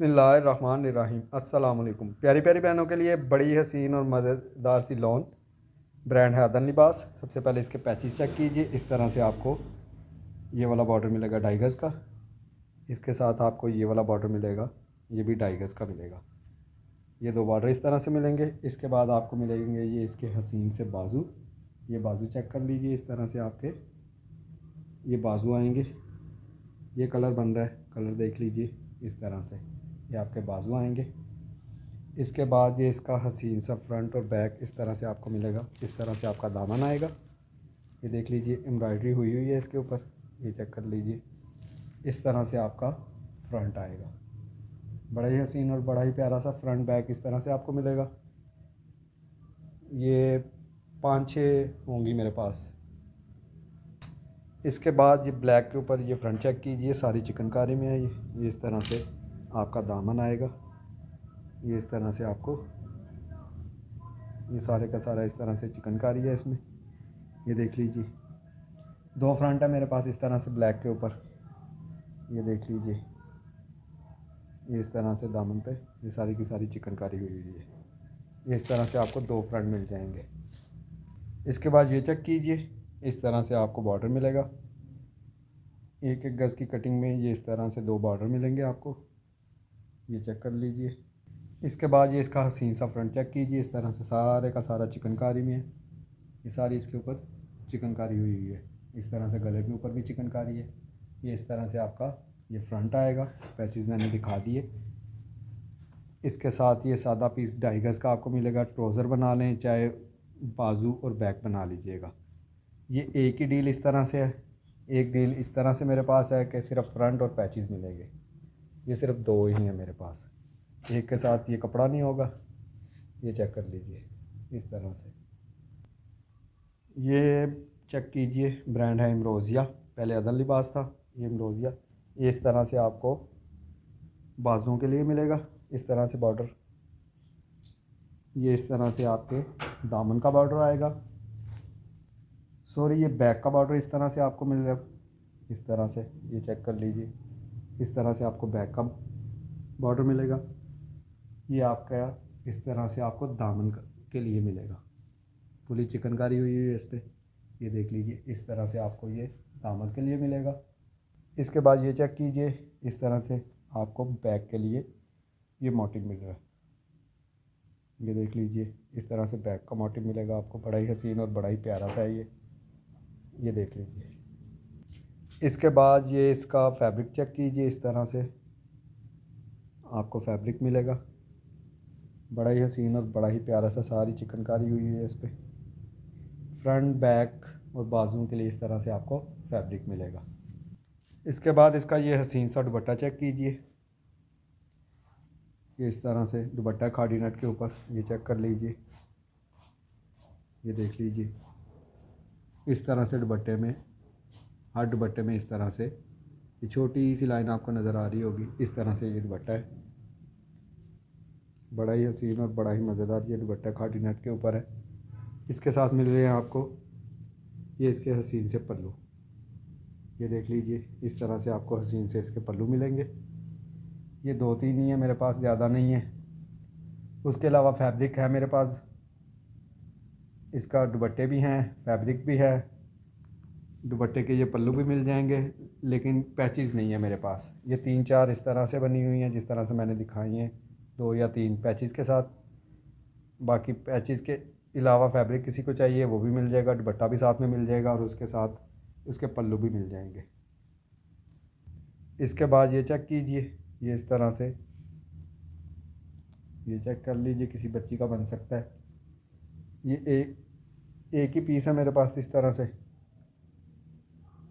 बिस्मिल्लाहिर्रहमानिर्रहीम। अस्सलाम वालेकुम। प्यारी प्यारी बहनों के लिए बड़ी हसीन और मज़ेदार सी लॉन। ब्रांड है अदन लिबास। सबसे पहले इसके पैचेस चेक कीजिए। इस तरह से आपको ये वाला बॉर्डर मिलेगा 2.5 गज़ का। इसके साथ आपको ये वाला बॉर्डर मिलेगा, ये भी 2.5 गज़ का मिलेगा। ये दो बॉर्डर इस तरह से मिलेंगे। इसके बाद आपको मिलेंगे ये इसके हसीन से बाजू। ये बाजू चेक कर लीजिए। इस तरह से आपके ये बाजू आएंगे। ये कलर बन रहा है, कलर देख लीजिए। इस तरह से ये आपके बाजू आएंगे। इसके बाद ये इसका हसीन सा फ्रंट और बैक इस तरह से आपको मिलेगा। इस तरह से आपका दामन आएगा। ये देख लीजिए, एम्ब्रॉयडरी हुई हुई है इसके ऊपर, ये चेक कर लीजिए। इस तरह से आपका फ्रंट आएगा। बड़ा ही हसीन और बड़ा ही प्यारा सा फ्रंट बैक इस तरह से आपको मिलेगा। ये 5-6 होंगी मेरे पास। इसके बाद ये ब्लैक के ऊपर ये फ्रंट चेक कीजिए, सारी चिकनकारी में है ये इस तरह से आपका दामन आएगा। ये इस तरह से आपको ये सारे का सारा इस तरह से चिकनकारी है इसमें। ये देख लीजिए, दो फ्रंट है मेरे पास इस तरह से ब्लैक के ऊपर। ये देख लीजिए, ये इस तरह से दामन पे ये सारी की सारी चिकनकारी हुई हुई है। ये इस तरह से आपको दो फ्रंट मिल जाएंगे। इसके बाद ये चेक कीजिए, इस तरह से आपको बॉर्डर मिलेगा। 1-1 गज़ की कटिंग में ये इस तरह से दो बॉर्डर मिलेंगे आपको। ये चेक कर लीजिए। इसके बाद ये इसका हसीन सा फ्रंट चेक कीजिए। इस तरह से सारे का सारा चिकनकारी में है। ये सारी इसके ऊपर चिकनकारी हुई हुई है। इस तरह से गले के ऊपर भी चिकनकारी है। ये इस तरह से आपका ये फ्रंट आएगा। पैचेस मैंने दिखा दिए। इसके साथ ये सादा पीस 2.5 गज़ का आपको मिलेगा। ट्राउज़र बना लें, चाहे बाजू और बैक बना लीजिएगा। ये एक ही डील इस तरह से है। एक डील इस तरह से मेरे पास है कि सिर्फ फ्रंट और पैचेस मिलेंगे। ये सिर्फ दो ही हैं मेरे पास। एक के साथ ये कपड़ा नहीं होगा। ये चेक कर लीजिए इस तरह से। ये चेक कीजिए, ब्रांड है इमरोज़िया। पहले अदन लिबास था, ये इमरोज़िया। ये इस तरह से आपको बाजुओं के लिए मिलेगा। इस तरह से बॉर्डर, ये इस तरह से आपके दामन का बॉर्डर आएगा। सॉरी, ये बैक का बॉर्डर इस तरह से आपको मिलेगा। इस तरह से ये चेक कर लीजिए। इस तरह से आपको बैक का बॉर्डर मिलेगा। ये आपका इस तरह से आपको दामन के लिए मिलेगा। पूरी चिकनकारी हुई हुई है इस पर। ये देख लीजिए, इस तरह से आपको ये दामन के लिए मिलेगा। इसके बाद ये चेक कीजिए, इस तरह से आपको बैक के लिए ये मोटिव मिल रहा है। ये देख लीजिए, इस तरह से बैक का मोटिव मिलेगा आपको। बड़ा ही हसीन और बड़ा ही प्यारा सा है ये देख लीजिए। इसके बाद ये इसका फैब्रिक चेक कीजिए। इस तरह से आपको फैब्रिक मिलेगा। बड़ा ही हसीन और बड़ा ही प्यारा सा, सारी चिकनकारी हुई है इस पर। फ्रंट बैक और बाजुओं के लिए इस तरह से आपको फैब्रिक मिलेगा। इसके बाद इसका ये हसीन सा दुपट्टा चेक कीजिए। ये इस तरह से दुपट्टा खाड़ी नेट के ऊपर, ये चेक कर लीजिए। ये देख लीजिए, इस तरह से दुपट्टे में, हर दुपट्टे में इस तरह से ये छोटी सी लाइन आपको नज़र आ रही होगी। इस तरह से ये दुपट्टा है। बड़ा ही हसीन और बड़ा ही मज़ेदार ये दुपट्टा खाड़ी नेट के ऊपर है। इसके साथ मिल रहे हैं आपको ये इसके हसीन से पल्लू। ये देख लीजिए, इस तरह से आपको हसीन से इसके पल्लू मिलेंगे। ये 2-3 ही है मेरे पास, ज़्यादा नहीं है। उसके अलावा फैब्रिक है मेरे पास। इसका दुपट्टे भी हैं, फैब्रिक भी है। दुपट्टे के ये पल्लू भी मिल जाएंगे, लेकिन पैचेस नहीं है मेरे पास। ये 3-4 इस तरह से बनी हुई हैं, जिस तरह से मैंने दिखाई हैं, 2 या 3 पैचेस के साथ। बाकी पैचेस के अलावा फैब्रिक किसी को चाहिए वो भी मिल जाएगा। दुपट्टा भी साथ में मिल जाएगा और उसके साथ उसके पल्लू भी मिल जाएंगे। इसके बाद ये चेक कीजिए, ये इस तरह से ये चेक कर लीजिए, किसी बच्ची का बन सकता है। ये एक ही पीस है मेरे पास इस तरह से।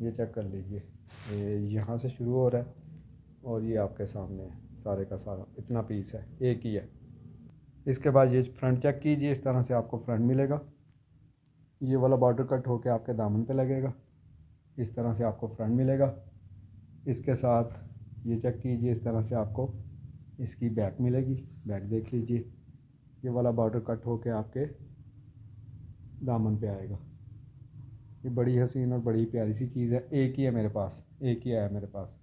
ये चेक कर लीजिए, ये यहाँ से शुरू हो रहा है और ये आपके सामने है। सारे का सारा इतना पीस है, एक ही है। इसके बाद ये फ्रंट चेक कीजिए। इस तरह से आपको फ्रंट मिलेगा। ये वाला बॉर्डर कट होके आपके दामन पे लगेगा। इस तरह से आपको फ्रंट मिलेगा। इसके साथ ये चेक कीजिए, इस तरह से आपको इसकी बैक मिलेगी। बैक देख लीजिए, ये वाला बॉर्डर कट होके आपके दामन पे आएगा। ये बड़ी हसीन और बड़ी प्यारी सी चीज़ है। एक ही है मेरे पास, एक ही है मेरे पास।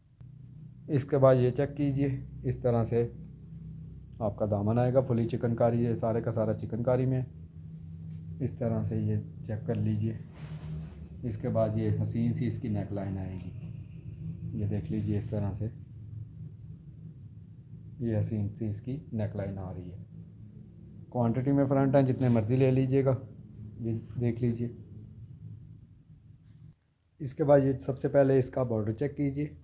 इसके बाद ये चेक कीजिए, इस तरह से आपका दामन आएगा। फुली चिकनकारी है, सारे का सारा चिकनकारी में है। इस तरह से ये चेक कर लीजिए। इसके बाद ये हसीन सी इसकी नेक लाइन आएगी, ये देख लीजिए। इस तरह से ये हसीन सी इसकी नेक लाइन आ रही है। क्वांटिटी में फ्रंट हैं, जितने मर्ज़ी ले लीजिएगा, ये देख लीजिए। इसके बाद ये सबसे पहले इसका बॉर्डर चेक कीजिए।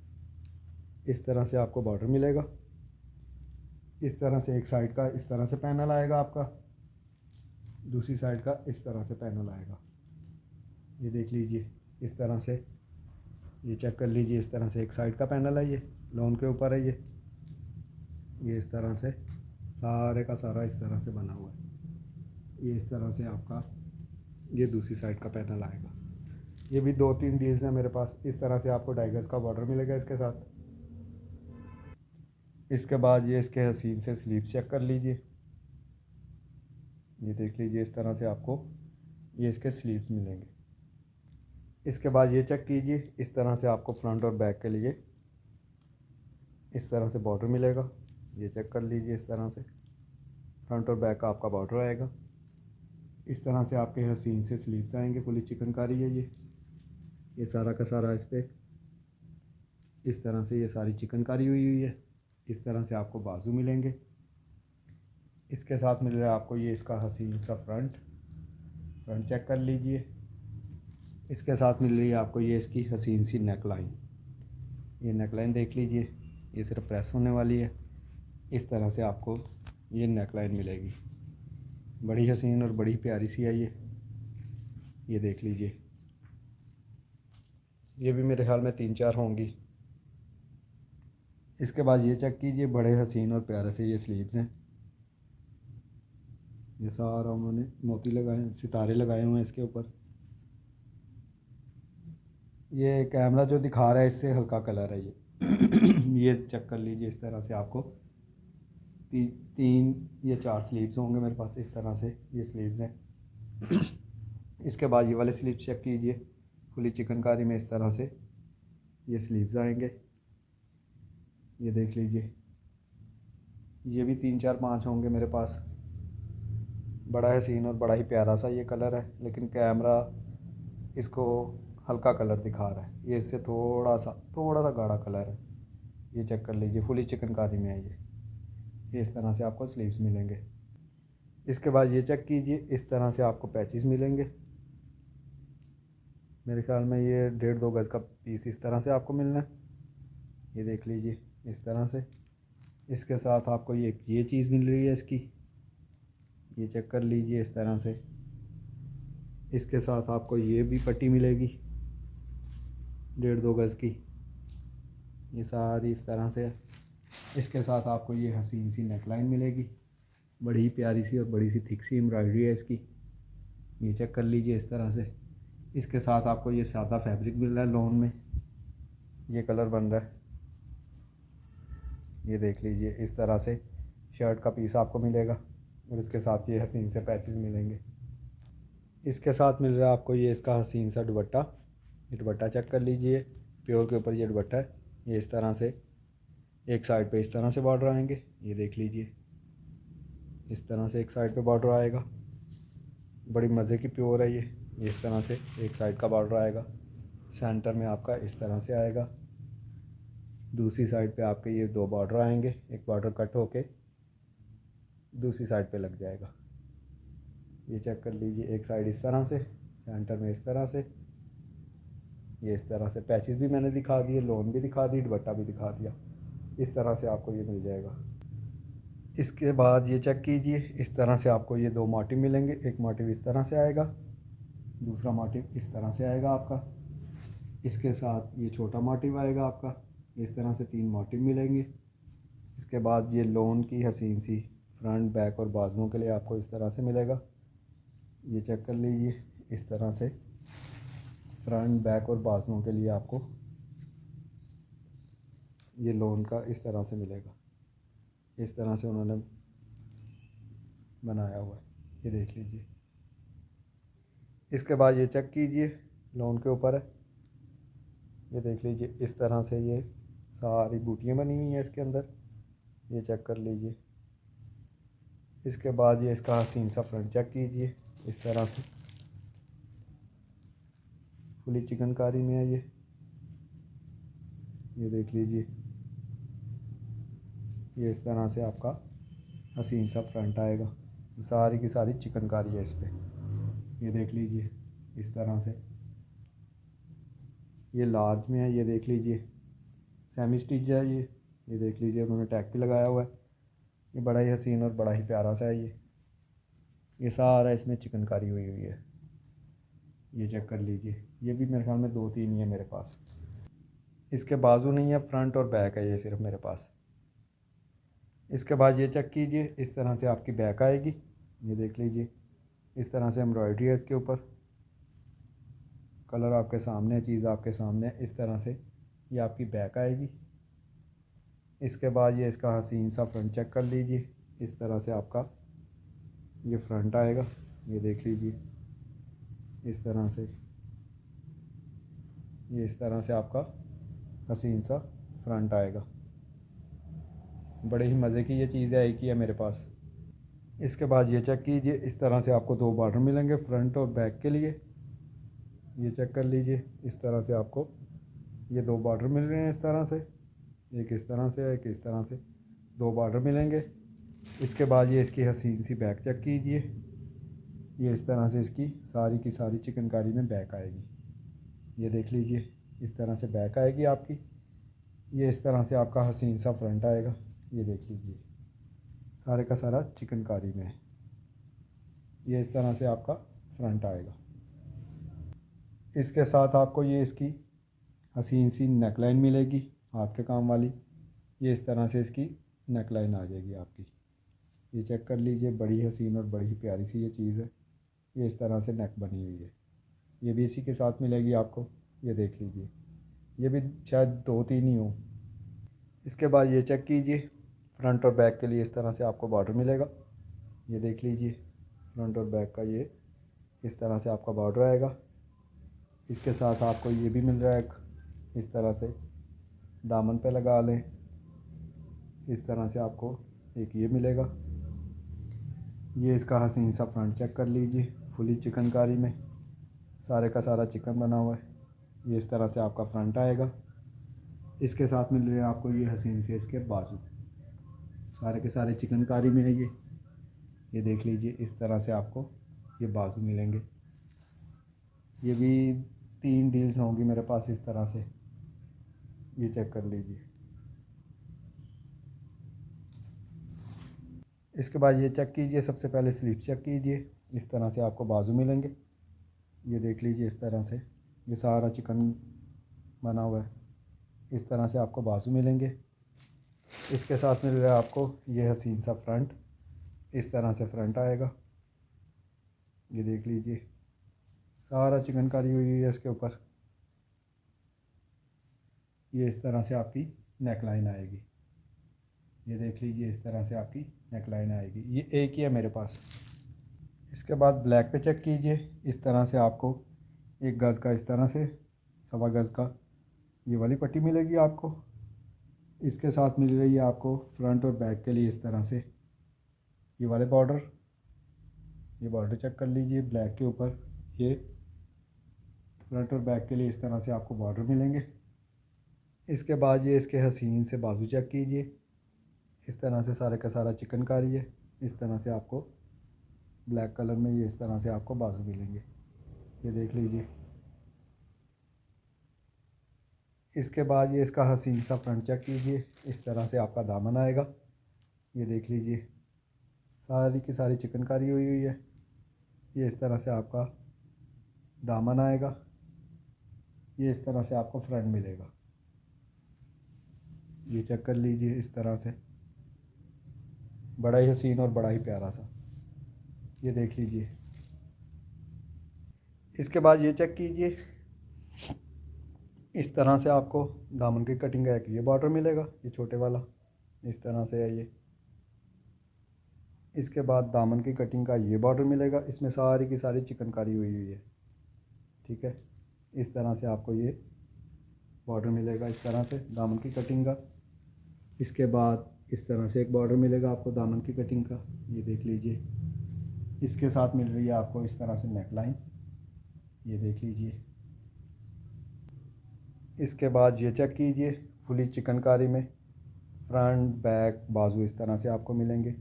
इस तरह से आपको बॉर्डर मिलेगा। इस तरह से एक साइड का इस तरह से पैनल आएगा आपका, दूसरी साइड का इस तरह से पैनल आएगा, ये देख लीजिए। इस तरह से ये चेक कर लीजिए। इस तरह से एक साइड का पैनल है, ये लॉन के ऊपर है। ये इस तरह से सारे का सारा इस तरह से बना हुआ है। ये इस तरह से आपका ये दूसरी साइड का पैनल आएगा। ये भी 2-3 डील्स हैं मेरे पास। इस तरह से आपको 2.5 गज का बॉर्डर मिलेगा इसके साथ। इसके बाद ये इसके हसीन से स्लीव चेक कर लीजिए, ये देख लीजिए। इस तरह से आपको ये इसके स्लीव्स मिलेंगे। इसके बाद ये चेक कीजिए, इस तरह से आपको फ्रंट और बैक के लिए इस तरह से बॉर्डर मिलेगा, ये चेक कर लीजिए। इस तरह से फ्रंट और बैक का आपका बॉर्डर आएगा। इस तरह से आपके हसीन से स्लीव्स आएंगे। फुली चिकनकारी है ये सारा का सारा इस पर इस तरह से ये सारी चिकनकारी हुई है। इस तरह से आपको बाजू मिलेंगे। इसके साथ मिल रहा है आपको ये इसका हसीन सा फ्रंट चेक कर लीजिए। इसके साथ मिल रही है आपको ये इसकी हसीन सी नेक लाइन, ये नेक लाइन देख लीजिए। ये सिर्फ प्रेस होने वाली है। इस तरह से आपको ये नेक लाइन मिलेगी। बड़ी हसीन और बड़ी प्यारी सी है ये देख लीजिए। ये भी मेरे ख्याल में 3-4 होंगी। इसके बाद ये चेक कीजिए, बड़े हसीन और प्यारे से ये स्लीव्स हैं। ये सारा उन्होंने मोती लगाए हैं, सितारे लगाए हुए हैं इसके ऊपर। ये कैमरा जो दिखा रहा है इससे हल्का कलर है ये चेक कर लीजिए। इस तरह से आपको 3 या 4 स्लीव्स होंगे मेरे पास। इस तरह से ये स्लीव्स हैं। इसके बाद ये वाले स्लीव चेक कीजिए, फुली चिकनकारी में इस तरह से ये स्लीव्स आएंगे, ये देख लीजिए। ये भी 3-4-5 होंगे मेरे पास। बड़ा हसीन और बड़ा ही प्यारा सा ये कलर है, लेकिन कैमरा इसको हल्का कलर दिखा रहा है। ये इससे थोड़ा सा गाढ़ा कलर है, ये चेक कर लीजिए। फुली चिकनकारी में है ये इस तरह से आपको स्लीव्स मिलेंगे। इसके बाद ये चेक कीजिए, इस तरह से आपको पैचेस मिलेंगे। मेरे ख्याल में ये 1.5-2 गज़ का पीस इस तरह से आपको मिलना है, ये देख लीजिए। इस तरह से इसके साथ आपको ये चीज़ मिल रही है इसकी, ये चेक कर लीजिए। इस तरह से इसके साथ आपको ये भी पट्टी मिलेगी 1.5-2 गज़ की, ये सारी इस तरह से है। इसके साथ आपको ये हसीन सी नेक लाइन मिलेगी, बड़ी ही प्यारी सी और बड़ी सी थिक सी एम्ब्रॉयडरी है इसकी, ये चेक कर लीजिए। इस तरह से इसके साथ आपको ये सादा फैब्रिक मिल रहा है लॉन में, ये कलर बन रहा है, ये देख लीजिए। इस तरह से शर्ट का पीस आपको मिलेगा और इसके साथ ये हसीन से पैचेस मिलेंगे। इसके साथ मिल रहा है आपको ये इसका हसीन सा दुपट्टा, ये दुपट्टा चेक कर लीजिए। प्योर के ऊपर ये दुपट्टा है, ये इस तरह से एक साइड पे इस तरह से बॉर्डर आएंगे, ये देख लीजिए। इस तरह से एक साइड पे बॉर्डर आएगा, बड़ी मज़े की प्योर है ये इस तरह से एक साइड का बॉर्डर आएगा। सेंटर में आपका इस तरह से आएगा, दूसरी साइड पे आपके ये 2 बॉर्डर आएंगे, एक बॉर्डर कट होके दूसरी साइड पे लग जाएगा, ये चेक कर लीजिए। एक साइड इस तरह से, सेंटर में इस तरह से, ये इस तरह से पैचेस भी मैंने दिखा दिए, लोन भी दिखा दी, दुपट्टा भी दिखा दिया। इस तरह से आपको ये मिल जाएगा। इसके बाद ये चेक कीजिए, इस तरह से आपको ये 2 मोटिव मिलेंगे। एक मोटिव इस तरह से आएगा, दूसरा मोटिव इस तरह से आएगा आपका। इसके साथ ये छोटा मोटिव आएगा आपका, इस तरह से 3 मोटिव मिलेंगे। इसके बाद ये लोन की हसीन सी फ्रंट बैक और बाजुओं के लिए आपको इस तरह से मिलेगा, ये चेक कर लीजिए। इस तरह से फ्रंट बैक और बाजुओं के लिए आपको ये लोन का इस तरह से मिलेगा, इस तरह से उन्होंने बनाया हुआ है, ये देख लीजिए। इसके बाद ये चेक कीजिए, लोन के ऊपर है, ये देख लीजिए। इस तरह से ये सारी बूटियाँ बनी हुई हैं इसके अंदर, ये चेक कर लीजिए। इसके बाद ये इसका हसीन सा फ्रंट चेक कीजिए, इस तरह से फुली चिकनकारी में है ये देख लीजिए। ये इस तरह से आपका हसीन सा फ्रंट आएगा, सारी की सारी चिकनकारी है इस पर, ये देख लीजिए इस तरह से। ये लार्ज में है, ये देख लीजिए। सेमी स्टिच है ये देख लीजिए, उन्होंने टैग भी लगाया हुआ है। ये बड़ा ही हसीन और बड़ा ही प्यारा सा है ये सारा इसमें चिकनकारी हुई हुई है, ये चेक कर लीजिए। ये भी मेरे ख्याल में 2-3 ही है मेरे पास। इसके बाजू नहीं है, फ्रंट और बैक है ये सिर्फ मेरे पास। इसके बाद ये चेक कीजिए, इस तरह से आपकी बैक आएगी, ये देख लीजिए। इस तरह से एम्ब्रॉयडरी है इसके ऊपर, कलर आपके सामने, चीज़ आपके सामने, इस तरह से ये आपकी बैक आएगी। इसके बाद ये इसका हसीन सा फ्रंट चेक कर लीजिए, इस तरह से आपका ये फ्रंट आएगा, ये देख लीजिए। इस तरह से ये इस तरह से आपका हसीन सा फ्रंट आएगा। बड़े ही मज़े की ये चीज़ है, एक ही है मेरे पास। इसके बाद ये चेक कीजिए, इस तरह से आपको 2 बॉर्डर मिलेंगे फ्रंट और बैक के लिए, ये चेक कर लीजिए। इस तरह से आपको ये 2 बॉर्डर मिल रहे हैं इस तरह से, एक इस तरह से, एक इस तरह से, 2 बॉर्डर मिलेंगे। इसके बाद ये इसकी हसीन सी बैक चेक कीजिए, ये इस तरह से इसकी सारी की सारी चिकनकारी में बैक आएगी, ये देख लीजिए। इस तरह से बैक आएगी आपकी, ये इस तरह से आपका हसीन सा फ्रंट आएगा, ये देख लीजिए। सारे का सारा चिकनकारी में है, ये इस तरह से आपका फ्रंट आएगा। इसके साथ आपको ये इसकी हसीन सी नेकलाइन मिलेगी, हाथ के काम वाली। ये इस तरह से इसकी नेकलाइन आ जाएगी आपकी, ये चेक कर लीजिए। बड़ी हसीन और बड़ी ही प्यारी सी ये चीज़ है, ये इस तरह से नेक बनी हुई है, ये भी इसी के साथ मिलेगी आपको, ये देख लीजिए। ये भी शायद 2-3 ही हो। इसके बाद ये चेक कीजिए, फ्रंट और बैक के लिए इस तरह से आपको बॉर्डर मिलेगा, ये देख लीजिए। फ्रंट और बैक का ये इस तरह से आपका बॉर्डर आएगा। इसके साथ आपको ये भी मिल रहा है एक, इस तरह से दामन पे लगा लें, इस तरह से आपको एक ये मिलेगा। ये इसका हसीन सा फ्रंट चेक कर लीजिए, फुली चिकनकारी में, सारे का सारा चिकन बना हुआ है, ये इस तरह से आपका फ्रंट आएगा। इसके साथ मिल रहे हैं आपको ये हसीन से इसके बाजू, सारे के सारे चिकनकारी में है ये देख लीजिए। इस तरह से आपको ये बाजू मिलेंगे, ये भी 3 डील्स होंगी मेरे पास इस तरह से, ये चेक कर लीजिए। इसके बाद ये चेक कीजिए, सबसे पहले स्लीव चेक कीजिए, इस तरह से आपको बाजू मिलेंगे, ये देख लीजिए। इस तरह से ये सारा चिकन बना हुआ है, इस तरह से आपको बाजू मिलेंगे। इसके साथ मिल रहा है आपको ये हसीन सा फ्रंट, इस तरह से फ्रंट आएगा, ये देख लीजिए। सारा चिकनकारी हुई है इसके ऊपर, ये इस तरह से आपकी नेकलाइन आएगी, ये देख लीजिए। इस तरह से आपकी नेकलाइन आएगी, ये एक ही है मेरे पास। इसके बाद ब्लैक पे चेक कीजिए, इस तरह से आपको 1 गज़ का, इस तरह से 1.25 गज़ का ये वाली पट्टी मिलेगी आपको। इसके साथ मिल रही है आपको फ्रंट और बैक के लिए इस तरह से ये वाले बॉर्डर, ये बॉर्डर चेक कर लीजिए ब्लैक के ऊपर। ये फ्रंट और बैक के लिए इस तरह से आपको बॉर्डर मिलेंगे। इसके बाद ये इसके हसीन से बाजू चेक कीजिए, इस तरह से सारे का सारा चिकनकारी है, इस तरह से आपको ब्लैक कलर में ये इस तरह से आपको बाजू मिलेंगे, ये देख लीजिए। इसके बाद ये इसका हसीन सा फ्रंट चेक कीजिए, इस तरह से आपका दामन आएगा, ये देख लीजिए। सारी की सारी चिकनकारी हुई हुई है, ये इस तरह से आपका दामन आएगा, ये इस तरह से आपको फ्रंट मिलेगा, ये चेक कर लीजिए। इस तरह से बड़ा ही हसीन और बड़ा ही प्यारा सा, ये देख लीजिए। इसके बाद ये चेक कीजिए, इस तरह से आपको दामन की कटिंग का एक ये बॉर्डर मिलेगा, ये छोटे वाला, इस तरह से है ये। इसके बाद दामन की कटिंग का ये बॉर्डर मिलेगा, इसमें सारी की सारी चिकनकारी हुई हुई है, ठीक है। इस तरह से आपको ये बॉर्डर मिलेगा इस तरह से दामन की कटिंग का। इसके बाद इस तरह से एक बॉर्डर मिलेगा आपको दामन की कटिंग का, ये देख लीजिए। इसके साथ मिल रही है आपको इस तरह से नेक लाइन, ये देख लीजिए। इसके बाद ये चेक कीजिए, फुली चिकनकारी में फ्रंट बैक बाजू इस तरह से आपको मिलेंगे।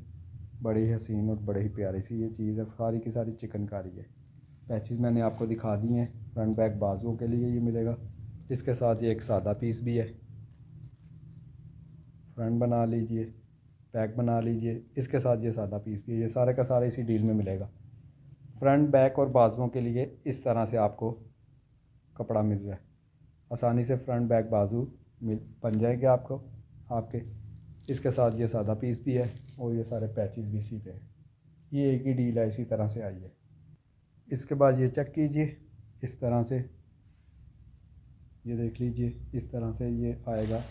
बड़ी हसीन और बड़ी ही प्यारी सी ये चीज़ है, सारी की सारी चिकनकारी है। पैचेस मैंने आपको दिखा दिए हैं, फ्रंट बैक बाजुओं के लिए ये मिलेगा। इसके साथ ये एक सादा पीस भी है, फ्रंट बना लीजिए, बैक बना लीजिए। इसके साथ ये सादा पीस भी है, ये सारे का सारा इसी डील में मिलेगा। फ्रंट बैक और बाजुओं के लिए इस तरह से आपको कपड़ा मिल रहा है। आसानी से फ्रंट बैक बाजू मिल बन जाएंगे आपको आपके। इसके साथ ये सादा पीस भी है और ये सारे पैचेस भी इसी पे हैं। ये एक ही डील है, इसी तरह से आई है। इसके बाद ये चेक कीजिए इस तरह से, ये देख लीजिए इस तरह से ये आएगा।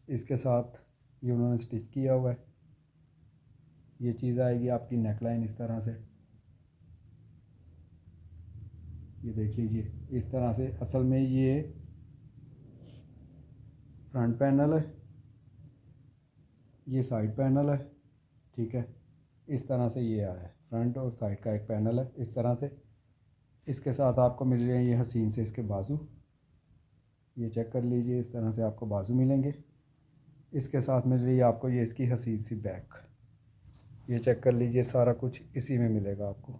इसके साथ ये उन्होंने स्टिच किया हुआ है। ये चीज़ आएगी आपकी नेकलाइन इस तरह से, ये देख लीजिए इस तरह से। असल में ये फ्रंट पैनल है, ये साइड पैनल है, ठीक है। इस तरह से ये आया है, फ्रंट और साइड का एक पैनल है इस तरह से। इसके साथ आपको मिल रहे हैं ये हसीन से इसके बाजू, ये चेक कर लीजिए, इस तरह से आपको बाजू मिलेंगे। इसके साथ मिल रही है आपको ये इसकी हसीन सी बैक, ये चेक कर लीजिए, सारा कुछ इसी में मिलेगा आपको।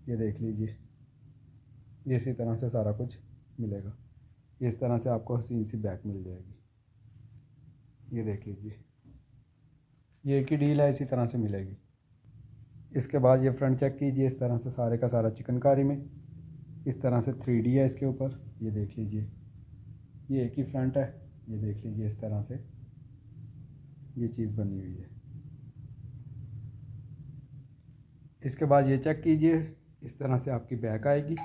ये देख लीजिए, ये इसी तरह से सारा कुछ मिलेगा। इस तरह से आपको हसीन सी बैक मिल जाएगी, ये देख लीजिए। ये एक ही डील है, इसी तरह से मिलेगी। इसके बाद ये फ्रंट चेक कीजिए, इस तरह से सारे का सारा चिकनकारी में इस तरह से 3D है इसके ऊपर, ये देख लीजिए। ये एक ही फ्रंट है, ये देख लीजिए इस तरह से ये चीज़ बनी हुई है। इसके बाद ये चेक कीजिए, इस तरह से आपकी बैक आएगी,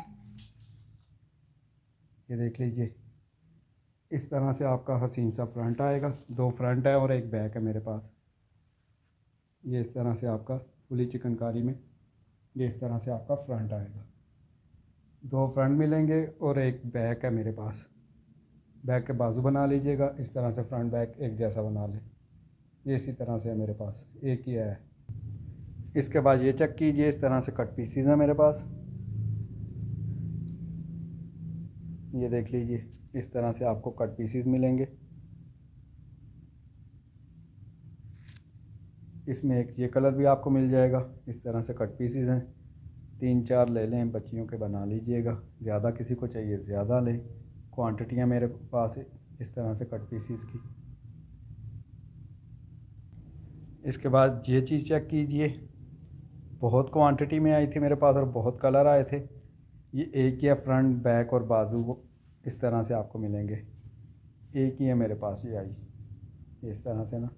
ये देख लीजिए। इस तरह से आपका हसीन सा फ्रंट आएगा, 2 फ्रंट है और एक बैक है मेरे पास। ये इस तरह से आपका फुली चिकनकारी में ये इस तरह से आपका फ्रंट आएगा। 2 फ्रंट मिलेंगे और एक बैक है मेरे पास। बैक के बाजू बना लीजिएगा इस तरह से, फ्रंट बैक एक जैसा बना लें। ये इसी तरह से है मेरे पास, एक ही है। इसके बाद ये चेक कीजिए, इस तरह से कट पीसीज है मेरे पास, ये देख लीजिए। इस तरह से आपको कट पीसीज मिलेंगे। इसमें एक ये कलर भी आपको मिल जाएगा, इस तरह से कट पीसीज हैं। 3-4 ले लें, बच्चियों के बना लीजिएगा। ज़्यादा किसी को चाहिए ज़्यादा लें, क्वांटिटियाँ मेरे पास इस तरह से कट पीसीज की। इसके बाद ये चीज़ चेक कीजिए, बहुत क्वांटिटी में आई थी मेरे पास और बहुत कलर आए थे। ये एक ही है, फ्रंट बैक और बाजू इस तरह से आपको मिलेंगे, एक ही है मेरे पास ये आई, ये इस तरह से ना।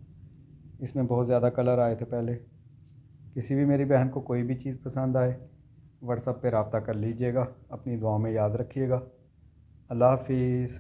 इसमें बहुत ज़्यादा कलर आए थे पहले। किसी भी मेरी बहन को कोई भी चीज़ पसंद आए, व्हाट्सएप पे रब्ता कर लीजिएगा। अपनी दुआ में याद रखिएगा। अल्लाह हाफिज़।